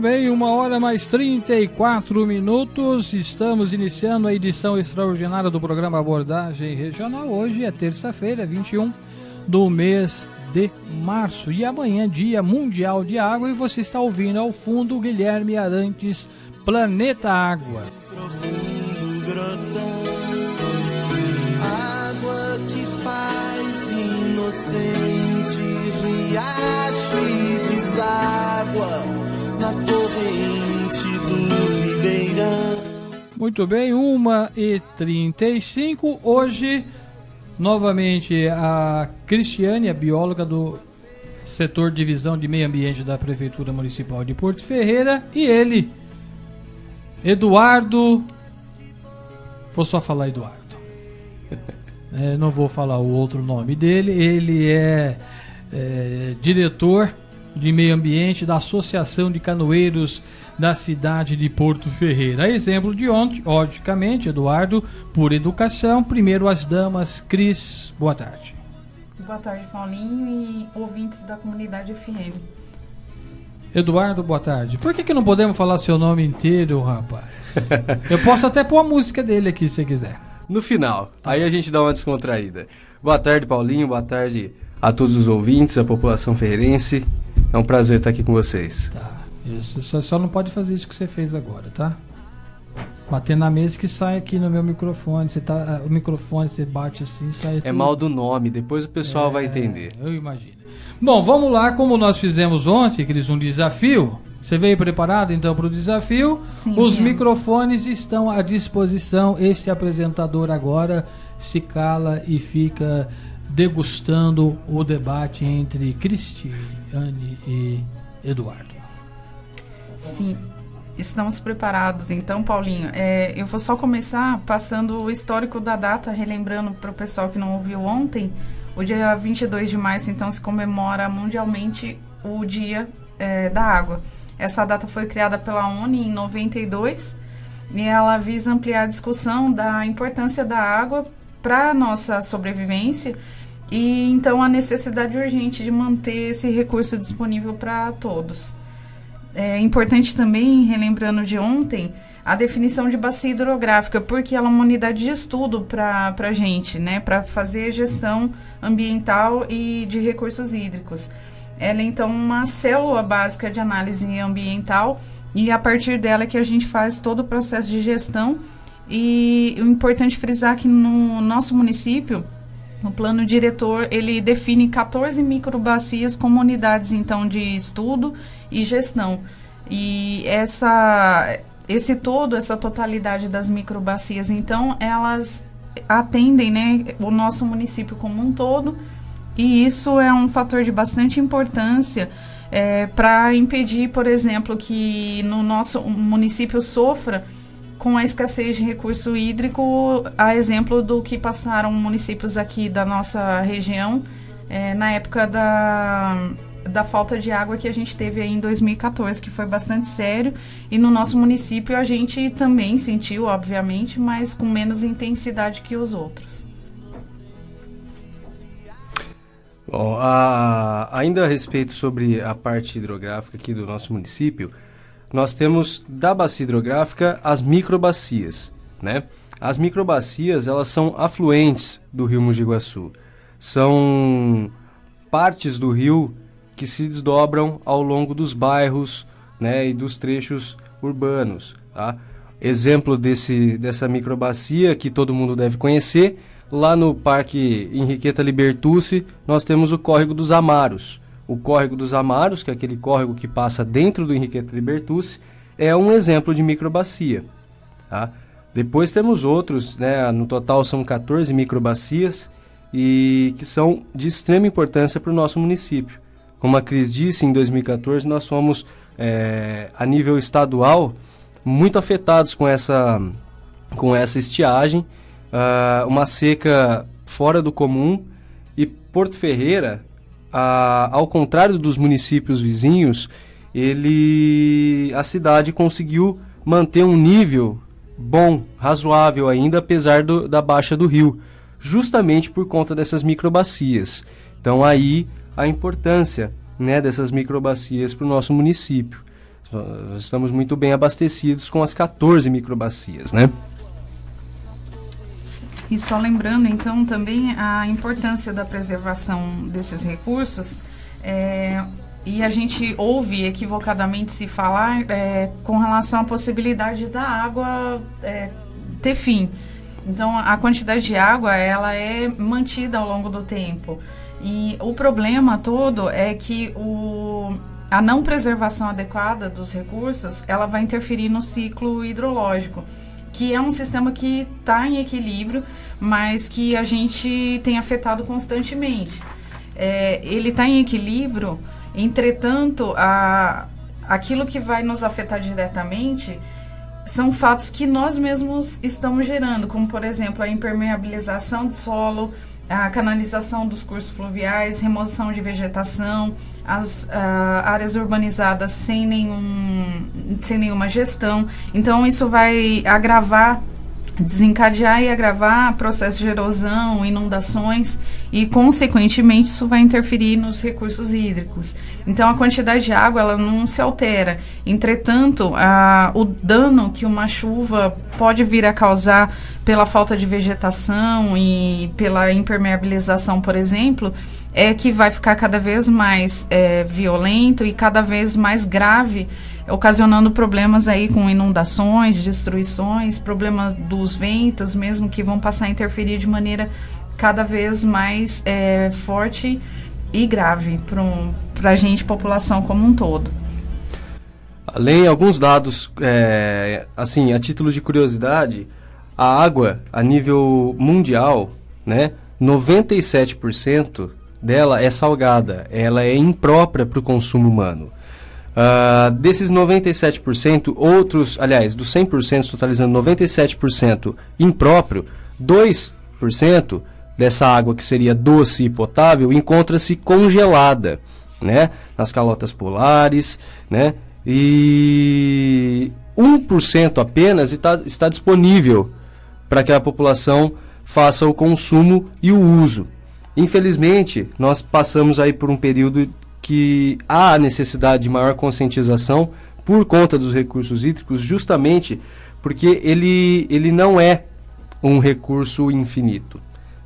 bem, 1h mais 34. Estamos iniciando a edição extraordinária do programa Abordagem Regional. Hoje é terça-feira, 21 do mês de março. E amanhã, Dia Mundial de Água. E você está ouvindo ao fundo Guilherme Arantes, Planeta Água. Profundo grotão, água que faz inocente riacho e deságua na corrente do Ribeirão. Muito bem, 1h35. Hoje, novamente, a Cristiane, a bióloga do setor Divisão de Meio Ambiente da Prefeitura Municipal de Porto Ferreira, e ele, Eduardo. Vou só falar Eduardo. Não vou falar o outro nome dele. Ele é diretor de Meio Ambiente da Associação de Canoeiros da cidade de Porto Ferreira. A exemplo de ontem, logicamente, Eduardo, por educação. Primeiro as damas. Cris, boa tarde. Boa tarde, Paulinho e ouvintes da comunidade FM. Eduardo, boa tarde. Por que não podemos falar seu nome inteiro, rapaz? Eu posso até pôr a música dele aqui, se você quiser. No final, aí a gente dá uma descontraída. Boa tarde, Paulinho, boa tarde a todos os ouvintes, a população ferreirense. É um prazer estar aqui com vocês. Tá, isso. Só não pode fazer isso que você fez agora, tá? Bater na mesa que sai aqui no meu microfone. O microfone, você bate assim, sai tudo. É mal do nome, depois o pessoal vai entender. Eu imagino. Bom, vamos lá, como nós fizemos ontem, Cris, um desafio. Você veio preparado então para o desafio? Sim. Os microfones estão à disposição. Este apresentador agora se cala e fica degustando o debate entre Cristiane e Eduardo. Sim, estamos preparados. Então, Paulinho, eu vou só começar passando o histórico da data, relembrando para o pessoal que não ouviu ontem. O dia 22 de março, então, se comemora mundialmente o Dia da Água. Essa data foi criada pela ONU em 92 e ela visa ampliar a discussão da importância da água para a nossa sobrevivência e, então, a necessidade urgente de manter esse recurso disponível para todos. É importante também, relembrando de ontem, a definição de bacia hidrográfica, porque ela é uma unidade de estudo para a gente, né, para fazer gestão ambiental e de recursos hídricos. Ela é, então, uma célula básica de análise ambiental e a partir dela é que a gente faz todo o processo de gestão. E o importante frisar que no nosso município, o plano diretor, ele define 14 microbacias como unidades, então, de estudo e gestão. E essa totalidade das microbacias, então, elas atendem, né, o nosso município como um todo, e isso é um fator de bastante importância para impedir, por exemplo, que no nosso município sofra com a escassez de recurso hídrico, a exemplo do que passaram municípios aqui da nossa região na época da falta de água que a gente teve aí em 2014, que foi bastante sério, e no nosso município a gente também sentiu, obviamente, mas com menos intensidade que os outros. Bom, ainda a respeito sobre a parte hidrográfica aqui do nosso município, nós temos da bacia hidrográfica as microbacias, né? As microbacias, elas são afluentes do rio Mogi Guaçu. São partes do rio que se desdobram ao longo dos bairros, né, e dos trechos urbanos, tá? Exemplo dessa microbacia que todo mundo deve conhecer, lá no Parque Henriqueta Libertucci, nós temos o Córrego dos Amaros. O Córrego dos Amaros, que é aquele córrego que passa dentro do Henriqueta Libertucci, é um exemplo de microbacia, tá? Depois temos outros, né? No total são 14 microbacias e que são de extrema importância para o nosso município. Como a Cris disse, em 2014 nós fomos, a nível estadual, muito afetados com essa estiagem, uma seca fora do comum, e Porto Ferreira, ao contrário dos municípios vizinhos, a cidade conseguiu manter um nível bom, razoável ainda, apesar da baixa do rio, justamente por conta dessas microbacias. Então aí a importância, né, dessas microbacias para o nosso município. Nós estamos muito bem abastecidos com as 14 microbacias, né? E só lembrando, então, também a importância da preservação desses recursos, e a gente ouve equivocadamente se falar com relação à possibilidade da água ter fim. Então, a quantidade de água, ela é mantida ao longo do tempo. E o problema todo é que a não preservação adequada dos recursos, ela vai interferir no ciclo hidrológico, que é um sistema que está em equilíbrio, mas que a gente tem afetado constantemente. Ele está em equilíbrio, entretanto, aquilo que vai nos afetar diretamente são fatos que nós mesmos estamos gerando, como, por exemplo, a impermeabilização de solo, a canalização dos cursos fluviais, remoção de vegetação, as áreas urbanizadas sem nenhuma gestão. Então, isso vai desencadear e agravar processos de erosão, inundações e, consequentemente, isso vai interferir nos recursos hídricos. Então, a quantidade de água ela não se altera. Entretanto, o dano que uma chuva pode vir a causar pela falta de vegetação e pela impermeabilização, por exemplo, é que vai ficar cada vez mais violento e cada vez mais grave, ocasionando problemas aí com inundações, destruições, problemas dos ventos mesmo, que vão passar a interferir de maneira cada vez mais forte e grave para a gente, população como um todo. Além de alguns dados, assim, a título de curiosidade, a água a nível mundial, né, 97% dela é salgada, ela é imprópria para o consumo humano. Desses 97%, dos 100%, totalizando 97% impróprio, 2% dessa água que seria doce e potável encontra-se congelada, né, nas calotas polares, né, e 1% apenas está disponível para que a população faça o consumo e o uso. Infelizmente, nós passamos aí por um período que há a necessidade de maior conscientização por conta dos recursos hídricos, justamente porque ele não é um recurso infinito,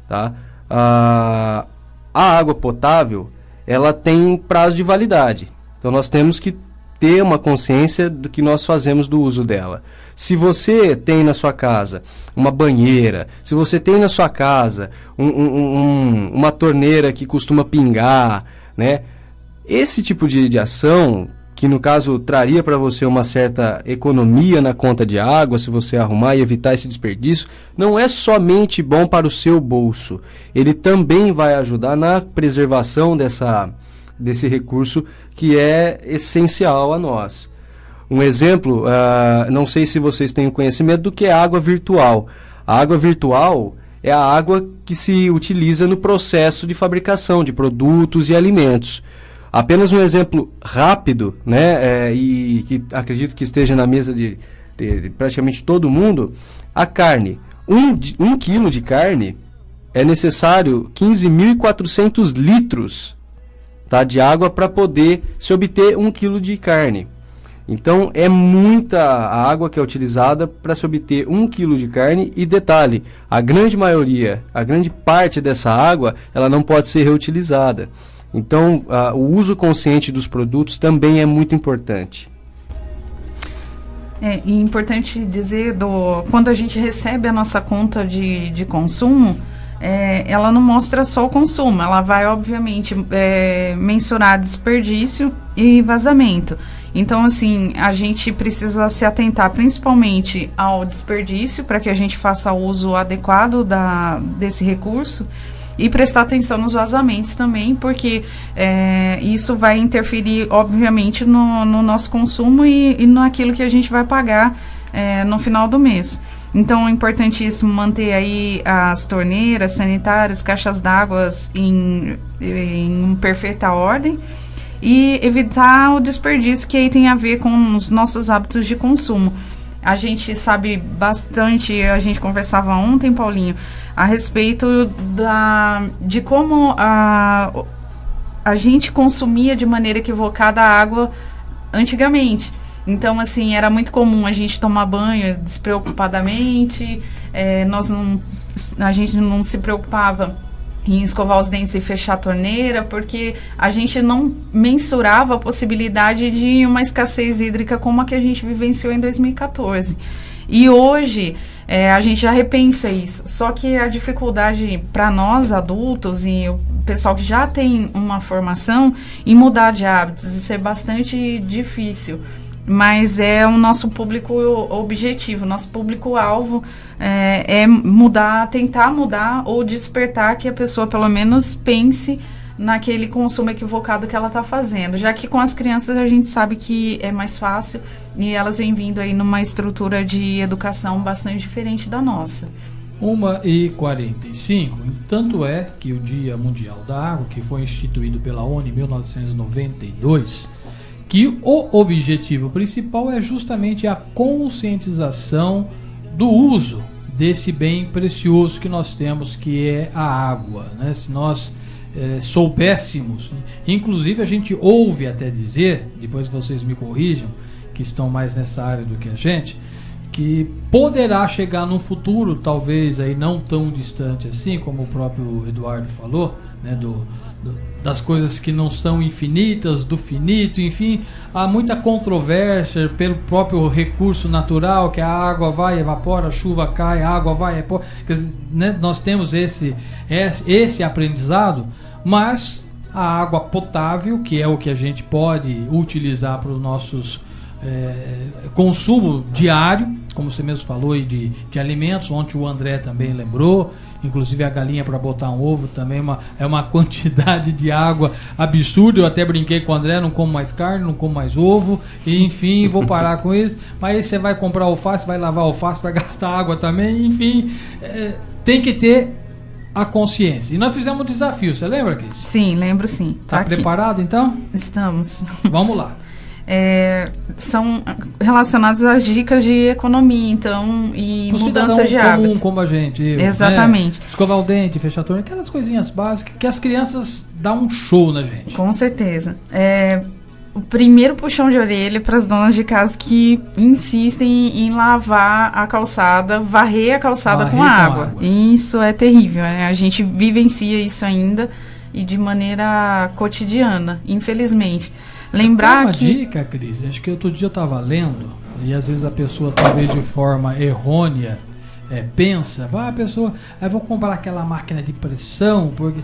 tá? A água potável, ela tem um prazo de validade, então nós temos que ter uma consciência do que nós fazemos do uso dela. Se você tem na sua casa uma banheira, se você tem na sua casa uma torneira que costuma pingar, né? Esse tipo de ação, que no caso traria para você uma certa economia na conta de água, se você arrumar e evitar esse desperdício, não é somente bom para o seu bolso. Ele também vai ajudar na preservação desse recurso que é essencial a nós. Um exemplo, não sei se vocês têm conhecimento do que é água virtual. A água virtual é a água que se utiliza no processo de fabricação de produtos e alimentos. Apenas um exemplo rápido, né, e que acredito que esteja na mesa de praticamente todo mundo, a carne. Um quilo de carne é necessário 15.400 litros, tá, de água para poder se obter 1 quilo de carne. Então, é muita água que é utilizada para se obter 1 quilo de carne. E detalhe, a grande parte dessa água, ela não pode ser reutilizada. Então, o uso consciente dos produtos também é muito importante. E é importante dizer, quando a gente recebe a nossa conta de consumo, ela não mostra só o consumo, ela vai, obviamente, mensurar desperdício e vazamento. Então, assim, a gente precisa se atentar principalmente ao desperdício, para que a gente faça o uso adequado desse recurso, e prestar atenção nos vazamentos também, porque isso vai interferir, obviamente, no nosso consumo e naquilo que a gente vai pagar no final do mês. Então, é importantíssimo manter aí as torneiras sanitárias, caixas d'água em perfeita ordem e evitar o desperdício, que aí tem a ver com os nossos hábitos de consumo. A gente sabe bastante, a gente conversava ontem, Paulinho, a respeito de como a gente consumia de maneira equivocada a água antigamente. Então, assim, era muito comum a gente tomar banho despreocupadamente, a gente não se preocupava em escovar os dentes e fechar a torneira, porque a gente não mensurava a possibilidade de uma escassez hídrica como a que a gente vivenciou em 2014. E hoje a gente já repensa isso. Só que a dificuldade para nós adultos e o pessoal que já tem uma formação em mudar de hábitos, isso é bastante difícil. Mas é o nosso público objetivo, nosso público-alvo é mudar, tentar mudar ou despertar que a pessoa pelo menos pense naquele consumo equivocado que ela está fazendo. Já que com as crianças a gente sabe que é mais fácil e elas vêm vindo aí numa estrutura de educação bastante diferente da nossa. 1h45, tanto é que o Dia Mundial da Água, que foi instituído pela ONU em 1992, que o objetivo principal é justamente a conscientização do uso desse bem precioso que nós temos, que é a água, né? Se nós soubéssemos, inclusive a gente ouve até dizer, depois vocês me corrijam, que estão mais nessa área do que a gente, que poderá chegar num futuro, talvez aí não tão distante assim, como o próprio Eduardo falou, né, das coisas que não são infinitas, do finito, enfim, há muita controvérsia pelo próprio recurso natural, que a água vai, evapora, a chuva cai, a água vai, evapora, quer dizer, né, nós temos esse aprendizado, mas a água potável, que é o que a gente pode utilizar para os nossos consumo diário, como você mesmo falou, e de alimentos. Ontem o André também lembrou, inclusive a galinha para botar um ovo também é uma quantidade de água absurda. Eu até brinquei com o André, não como mais carne, não como mais ovo, e enfim, vou parar com isso. Mas aí você vai comprar alface, vai lavar alface, vai gastar água também, enfim, tem que ter a consciência. E nós fizemos um desafio, você lembra, Cris? Sim, lembro sim. Tá preparado então? Estamos. Vamos lá. São relacionados às dicas de economia, então, e pro mudança de cidadão comum hábito. como a gente. Exatamente. Né? Escovar o dente, fechar a torneira, aquelas coisinhas básicas que as crianças dão um show na gente. Com certeza. O primeiro puxão de orelha para as donas de casa que insistem em lavar a calçada, varrer a calçada com água. Isso é terrível, né? A gente vivencia isso ainda e de maneira cotidiana, infelizmente. Lembrar uma que... dica, Cris, acho que outro dia eu estava lendo, e às vezes a pessoa, talvez de forma errônea, pensa, a pessoa, vou comprar aquela máquina de pressão, porque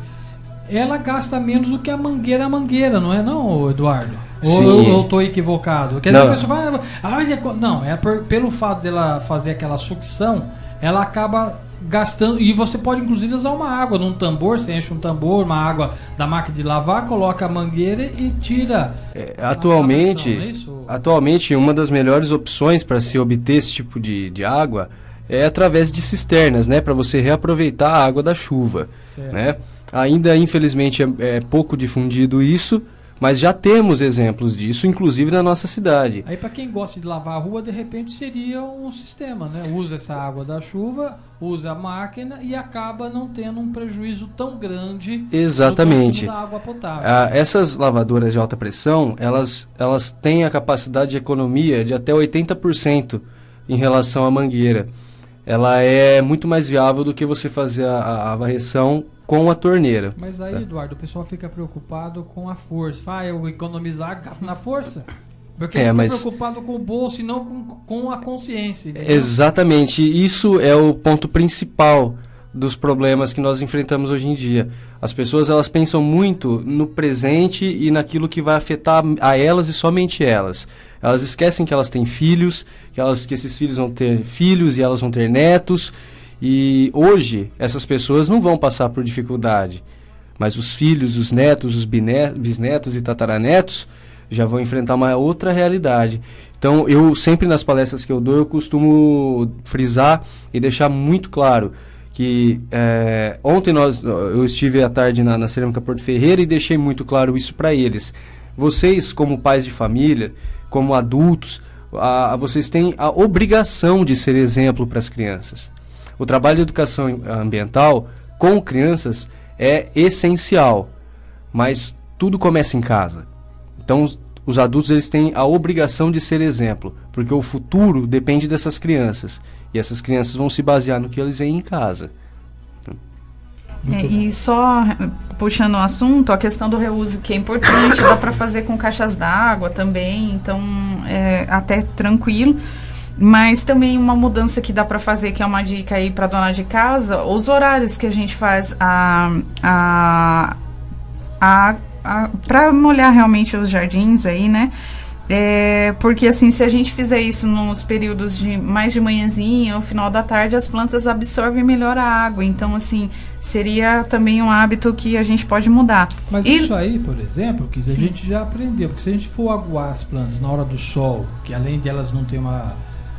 ela gasta menos do que a mangueira, não é não, Eduardo? Sim. Ou eu estou equivocado? Quer dizer, a pessoa vai... pelo fato dela fazer aquela sucção, ela acaba gastando, e você pode inclusive usar uma água num tambor, você enche um tambor, uma água da máquina de lavar, coloca a mangueira e tira. Atualmente uma das melhores opções para se obter esse tipo de água é através de cisternas, né, para você reaproveitar a água da chuva, né? Ainda infelizmente é pouco difundido isso, mas já temos exemplos disso, inclusive na nossa cidade. Aí para quem gosta de lavar a rua, de repente seria um sistema, né? Usa essa água da chuva, usa a máquina e acaba não tendo um prejuízo tão grande. Exatamente. No consumo da água potável. Essas lavadoras de alta pressão, elas têm a capacidade de economia de até 80% em relação à mangueira. Ela é muito mais viável do que você fazer a varreção com a torneira. Mas aí, Eduardo, o pessoal fica preocupado com a força. Eu vou economizar, gasto na força. Porque fica preocupado com o bolso e não com a consciência. Entendeu? Exatamente. Isso é o ponto principal dos problemas que nós enfrentamos hoje em dia. As pessoas, elas pensam muito no presente e naquilo que vai afetar a elas e somente elas. Elas esquecem que elas têm filhos, que esses filhos vão ter filhos e elas vão ter netos. E hoje, essas pessoas não vão passar por dificuldade, mas os filhos, os netos, os bisnetos e tataranetos já vão enfrentar uma outra realidade. Então, eu sempre nas palestras que eu dou, eu costumo frisar e deixar muito claro que ontem eu estive à tarde na Cerâmica Porto Ferreira e deixei muito claro isso para eles. Vocês, como pais de família, como adultos, vocês têm a obrigação de ser exemplo para as crianças. O trabalho de educação ambiental com crianças é essencial, mas tudo começa em casa. Então, os adultos eles têm a obrigação de ser exemplo, porque o futuro depende dessas crianças, e essas crianças vão se basear no que eles veem em casa. E só puxando o assunto, a questão do reuso, que é importante, dá para fazer com caixas d'água também, então é até tranquilo. Mas também uma mudança que dá para fazer, que é uma dica aí para dona de casa, os horários que a gente faz para molhar realmente os jardins aí, né? Porque assim, se a gente fizer isso nos períodos mais de manhãzinha ou final da tarde, as plantas absorvem melhor a água. Então, assim, seria também um hábito que a gente pode mudar. Mas isso aí, por exemplo, que a gente já aprendeu, porque se a gente for aguar as plantas na hora do sol, que além de elas não ter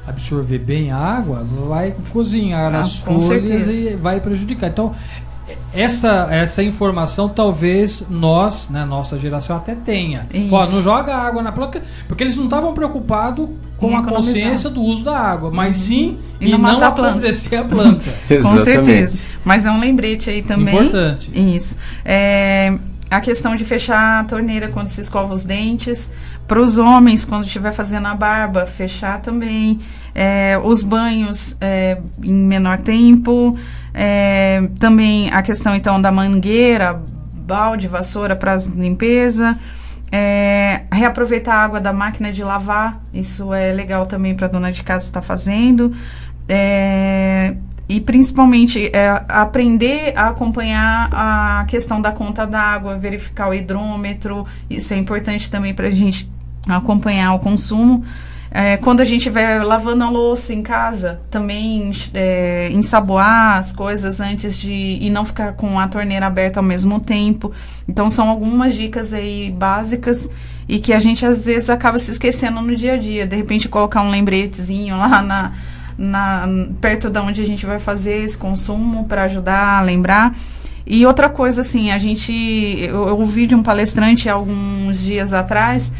absorver bem a água, vai cozinhar as folhas e vai prejudicar. Então, essa informação talvez nós, né, nossa geração até tenha. Pô, não joga água na planta, porque eles não estavam preocupados com a consciência do uso da água, mas sim em não apodrecer a planta. Com certeza. Mas é um lembrete aí também. Importante. Isso. A questão de fechar a torneira quando se escova os dentes. Para os homens, quando estiver fazendo a barba, fechar também. Os banhos em menor tempo. Também a questão, então, da mangueira, balde, vassoura para limpeza. Reaproveitar a água da máquina de lavar. Isso é legal também para a dona de casa estar fazendo. E principalmente aprender a acompanhar a questão da conta d'água, verificar o hidrômetro. Isso é importante também para a gente acompanhar o consumo. Quando a gente estiver lavando a louça em casa, também ensaboar as coisas antes e não ficar com a torneira aberta ao mesmo tempo. Então são algumas dicas aí básicas e que a gente às vezes acaba se esquecendo no dia a dia. De repente colocar um lembretezinho lá perto de onde a gente vai fazer esse consumo para ajudar a lembrar. E outra coisa, assim, eu ouvi de um palestrante há alguns dias atrás,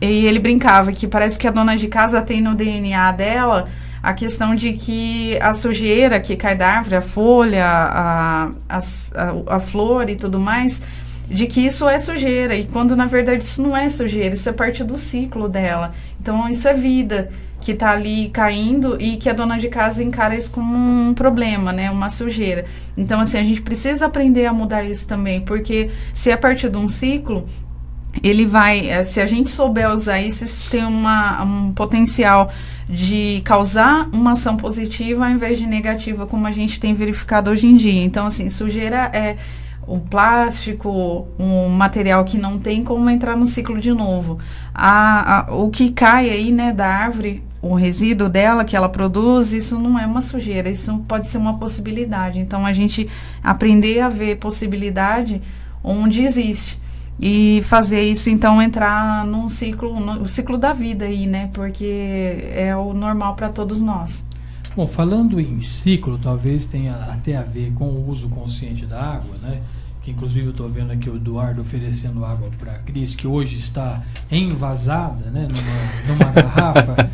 e ele brincava que parece que a dona de casa tem no DNA dela a questão de que a sujeira que cai da árvore, a folha, a flor e tudo mais, de que isso é sujeira, e quando na verdade isso não é sujeira, isso é parte do ciclo dela. Então isso é vida que está ali caindo e que a dona de casa encara isso como um problema, né, uma sujeira. Então assim, a gente precisa aprender a mudar isso também, porque se é parte de um ciclo, ele vai, se a gente souber usar isso tem um potencial de causar uma ação positiva ao invés de negativa, como a gente tem verificado hoje em dia. Então assim, sujeira é um plástico, um material que não tem como entrar no ciclo de novo. O que cai aí, né, da árvore, o resíduo dela que ela produz, isso não é uma sujeira, isso pode ser uma possibilidade. Então a gente aprender a ver possibilidade onde existe e fazer isso, então, entrar no ciclo da vida aí, né, porque é o normal para todos nós. Bom, falando em ciclo, talvez tenha até a ver com o uso consciente da água, né? Que inclusive eu estou vendo aqui o Eduardo oferecendo água para a Cris, que hoje está envasada, né? numa garrafa.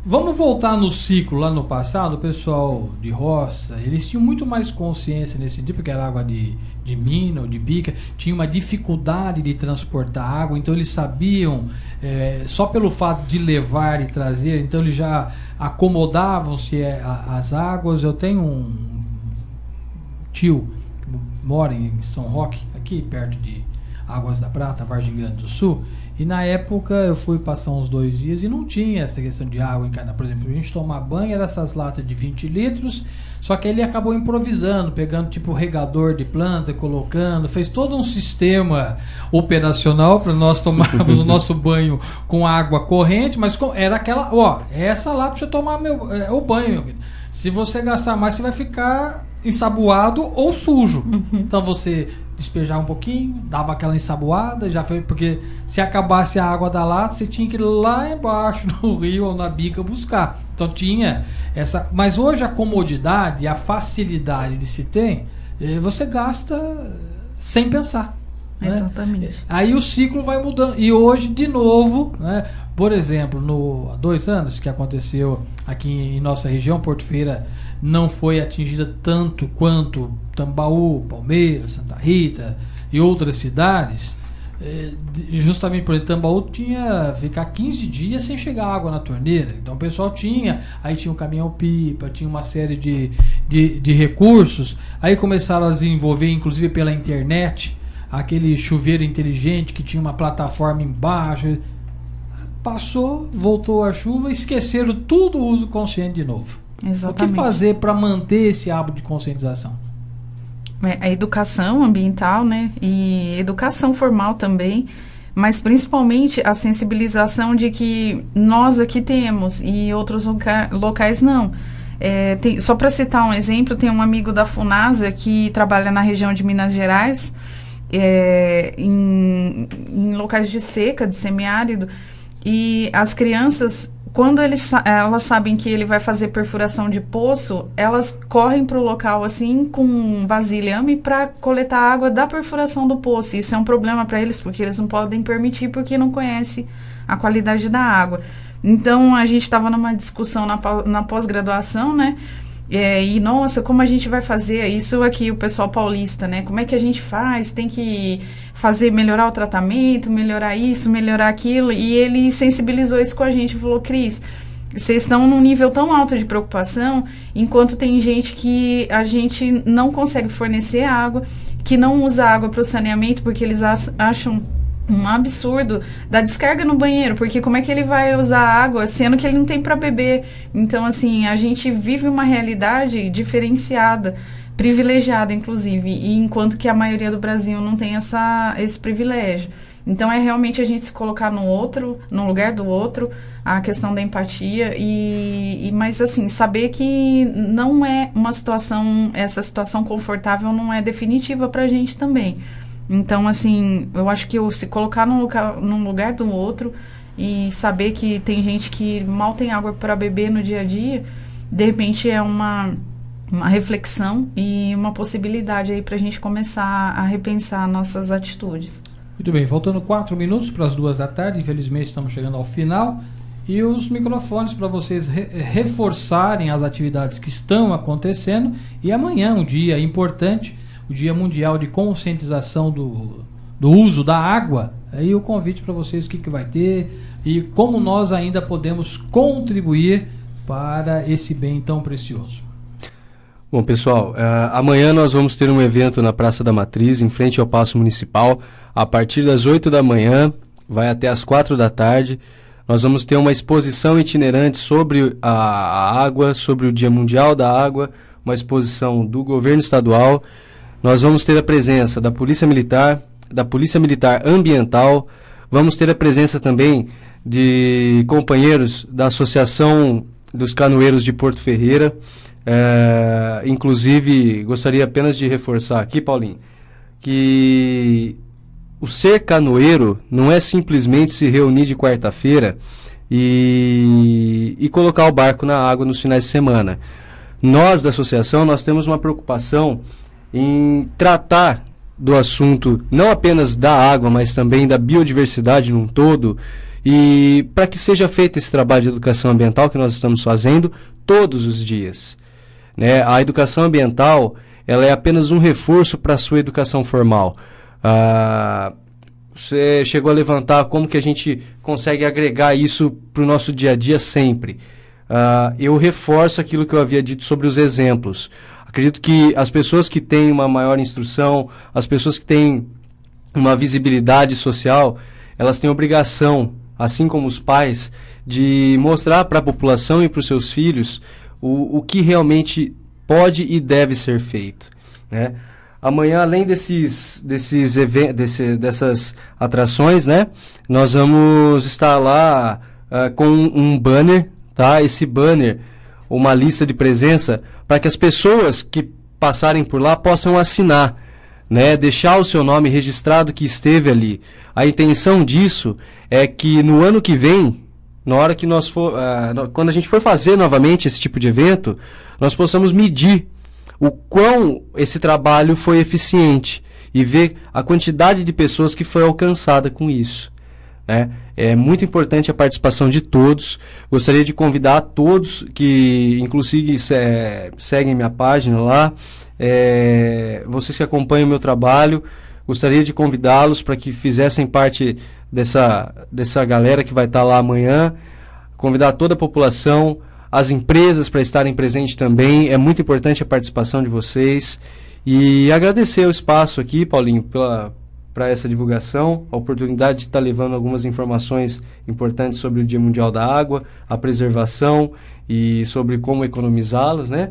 Vamos voltar no ciclo lá no passado, o pessoal de roça, eles tinham muito mais consciência nesse sentido, porque era água de mina ou de bica, tinha uma dificuldade de transportar água, então eles sabiam, só pelo fato de levar e trazer, então eles já acomodavam-se as águas. Eu tenho um tio que mora em São Roque, aqui perto de Águas da Prata, Vargem Grande do Sul, e na época eu fui passar uns 2 dias e não tinha essa questão de água em cada. Por exemplo, a gente tomar banho era essas latas de 20 litros, só que ele acabou improvisando, pegando tipo regador de planta, colocando, fez todo um sistema operacional para nós tomarmos o nosso banho com água corrente, mas era aquela, essa lata para você tomar o banho. Se você gastar mais, você vai ficar ensaboado ou sujo. Então você despejar um pouquinho, dava aquela ensaboada, já foi, porque se acabasse a água da lata, você tinha que ir lá embaixo no rio ou na bica buscar. Então tinha essa, mas hoje a comodidade e a facilidade de se ter, você gasta sem pensar. Exatamente. Né? Aí o ciclo vai mudando. E hoje, de novo, né? Por exemplo, há 2 anos que aconteceu aqui em nossa região, Porto Ferreira não foi atingida tanto quanto Tambaú, Palmeiras, Santa Rita e outras cidades. justamente por Tambaú tinha ficar 15 dias sem chegar água na torneira. Então o pessoal aí tinha um caminhão-pipa, tinha uma série de recursos. Aí começaram a desenvolver, inclusive pela internet, aquele chuveiro inteligente que tinha uma plataforma embaixo. Passou, voltou a chuva, esqueceram tudo o uso consciente de novo. Exatamente. O que fazer para manter esse hábito de conscientização? A educação ambiental, né? E educação formal também, mas principalmente a sensibilização de que nós aqui temos e outros locais não. Só para citar um exemplo, tem um amigo da FUNASA que trabalha na região de Minas Gerais, em locais de seca, de semiárido, e as crianças, quando elas sabem que ele vai fazer perfuração de poço, elas correm para o local assim com um vasilhame para coletar água da perfuração do poço. Isso é um problema para eles, porque eles não podem permitir, porque não conhecem a qualidade da água. Então a gente estava numa discussão na pós-graduação, né? E nossa, como a gente vai fazer isso aqui, o pessoal paulista, né? Como é que a gente faz? Tem que melhorar o tratamento, melhorar isso, melhorar aquilo. E ele sensibilizou isso com a gente, falou: Cris, vocês estão num nível tão alto de preocupação, enquanto tem gente que a gente não consegue fornecer água, que não usa água para o saneamento, porque eles acham um absurdo da descarga no banheiro, porque como é que ele vai usar água sendo que ele não tem para beber? Então, assim, a gente vive uma realidade diferenciada, privilegiada, inclusive, e enquanto que a maioria do Brasil não tem esse privilégio. Então, é realmente a gente se colocar no lugar do outro, a questão da empatia, mas, assim, saber que não é essa situação confortável não é definitiva para a gente também. Então, assim, eu acho que se colocar num lugar do outro e saber que tem gente que mal tem água para beber no dia a dia, de repente é uma reflexão e uma possibilidade aí para a gente começar a repensar nossas atitudes. Muito bem, faltando 4 minutos para as 2 da tarde, infelizmente estamos chegando ao final, e os microfones para vocês reforçarem as atividades que estão acontecendo, e amanhã, um dia importante, o Dia Mundial de Conscientização do Uso da Água. Aí o convite para vocês, o que vai ter e como nós ainda podemos contribuir para esse bem tão precioso. Bom, pessoal, amanhã nós vamos ter um evento na Praça da Matriz, em frente ao Paço Municipal, a partir das 8 da manhã, vai até as 4 da tarde. Nós vamos ter uma exposição itinerante sobre a água, sobre o Dia Mundial da Água, uma exposição do governo estadual. Nós vamos ter a presença da Polícia Militar Ambiental, vamos ter a presença também de companheiros da Associação dos Canoeiros de Porto Ferreira. Inclusive, gostaria apenas de reforçar aqui, Paulinho, que o ser canoeiro não é simplesmente se reunir de quarta-feira e colocar o barco na água nos finais de semana. Nós, da associação, nós temos uma preocupação em tratar do assunto não apenas da água, mas também da biodiversidade num todo, e para que seja feito esse trabalho de educação ambiental que nós estamos fazendo todos os dias, né? A educação ambiental, ela é apenas um reforço para a sua educação formal. Você chegou a levantar como que a gente consegue agregar isso para o nosso dia a dia sempre. Eu reforço aquilo que eu havia dito sobre os exemplos. Acredito que as pessoas que têm uma maior instrução, as pessoas que têm uma visibilidade social, elas têm obrigação, assim como os pais, de mostrar para a população e para os seus filhos o que realmente pode e deve ser feito, né? Amanhã, além dessas atrações, né, nós vamos estar lá com um banner, tá? Esse banner, uma lista de presença, para que as pessoas que passarem por lá possam assinar, né? Deixar o seu nome registrado que esteve ali. A intenção disso é que no ano que vem, na hora que quando a gente for fazer novamente esse tipo de evento, nós possamos medir o quão esse trabalho foi eficiente e ver a quantidade de pessoas que foi alcançada com isso, né? É muito importante a participação de todos. Gostaria de convidar a todos que, inclusive, seguem minha página lá, vocês que acompanham o meu trabalho, gostaria de convidá-los para que fizessem parte dessa galera que vai estar lá amanhã, convidar toda a população, as empresas para estarem presentes também. É muito importante a participação de vocês. E agradecer o espaço aqui, Paulinho, para essa divulgação, a oportunidade de estar levando algumas informações importantes sobre o Dia Mundial da Água, a preservação e sobre como economizá-los, né?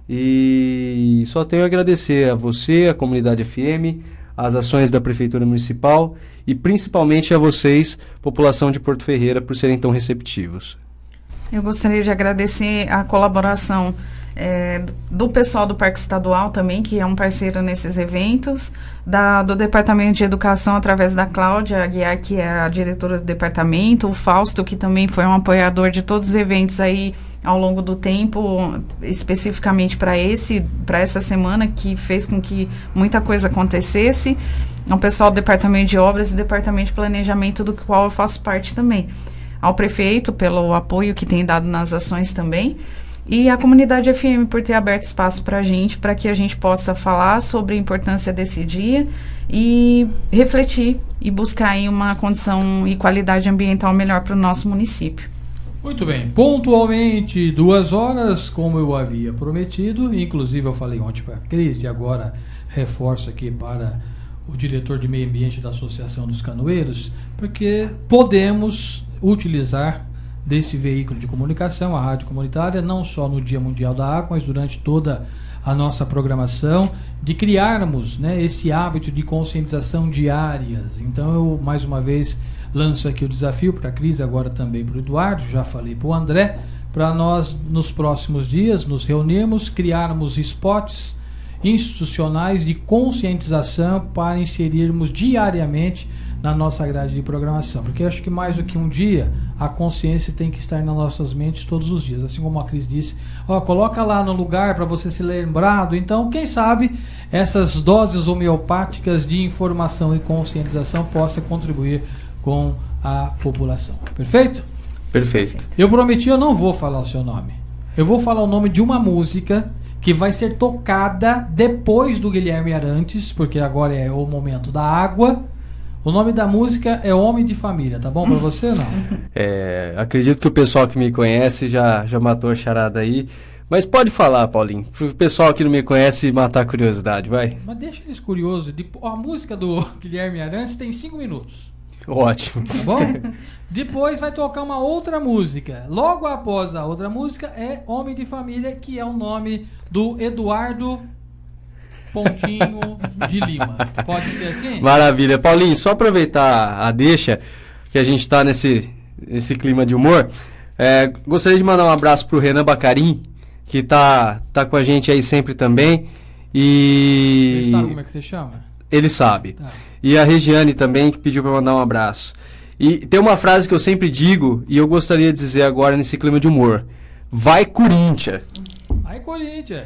E só tenho a agradecer a você, a Comunidade FM, as ações da Prefeitura Municipal e principalmente a vocês, população de Porto Ferreira, por serem tão receptivos. Eu gostaria de agradecer a colaboração do pessoal do Parque Estadual também, que é um parceiro nesses eventos, do Departamento de Educação, através da Cláudia Aguiar, que é a diretora do departamento, o Fausto, que também foi um apoiador de todos os eventos aí ao longo do tempo, especificamente para essa semana, que fez com que muita coisa acontecesse, ao pessoal do Departamento de Obras e Departamento de Planejamento, do qual eu faço parte também, ao prefeito pelo apoio que tem dado nas ações também, e a Comunidade FM por ter aberto espaço para que a gente possa falar sobre a importância desse dia e refletir e buscar aí uma condição e qualidade ambiental melhor para o nosso município. Muito bem, pontualmente 2 horas, como eu havia prometido, inclusive eu falei ontem para a Cris e agora reforço aqui para o diretor de meio ambiente da Associação dos Canoeiros, porque podemos utilizar desse veículo de comunicação, a rádio comunitária, não só no Dia Mundial da Água, mas durante toda a nossa programação, de criarmos, né, esse hábito de conscientização diárias. Então eu, mais uma vez, lanço aqui o desafio para a Cris, agora também para o Eduardo, já falei para o André, para nós, nos próximos dias, nos reunirmos, criarmos spots institucionais de conscientização para inserirmos diariamente na nossa grade de programação, porque eu acho que mais do que um dia, a consciência tem que estar nas nossas mentes todos os dias, assim como a Cris disse, coloca lá no lugar para você ser lembrado. Então, quem sabe essas doses homeopáticas de informação e conscientização possam contribuir com a população. Perfeito? Perfeito. Eu prometi, eu não vou falar o seu nome, eu vou falar o nome de uma música que vai ser tocada depois do Guilherme Arantes, porque agora é o momento da água. O nome da música é Homem de Família, tá bom pra você ou não? Acredito que o pessoal que me conhece já matou a charada aí. Mas pode falar, Paulinho. Pro pessoal que não me conhece matar a curiosidade, vai. Mas deixa eles curiosos. A música do Guilherme Arantes tem 5 minutos. Ótimo. Tá bom? Depois vai tocar uma outra música. Logo após a outra música é Homem de Família, que é o nome do Eduardo Pontinho de Lima. Pode ser assim? Maravilha. Paulinho, só aproveitar a deixa, que a gente está nesse clima de humor, gostaria de mandar um abraço pro Renan Bacarim, que tá com a gente aí sempre também. E... Ele sabe como é que você chama? Ele sabe. Tá. E a Regiane também, que pediu para mandar um abraço. E tem uma frase que eu sempre digo, e eu gostaria de dizer agora nesse clima de humor. Vai, Corinthians! Vai, Corinthians!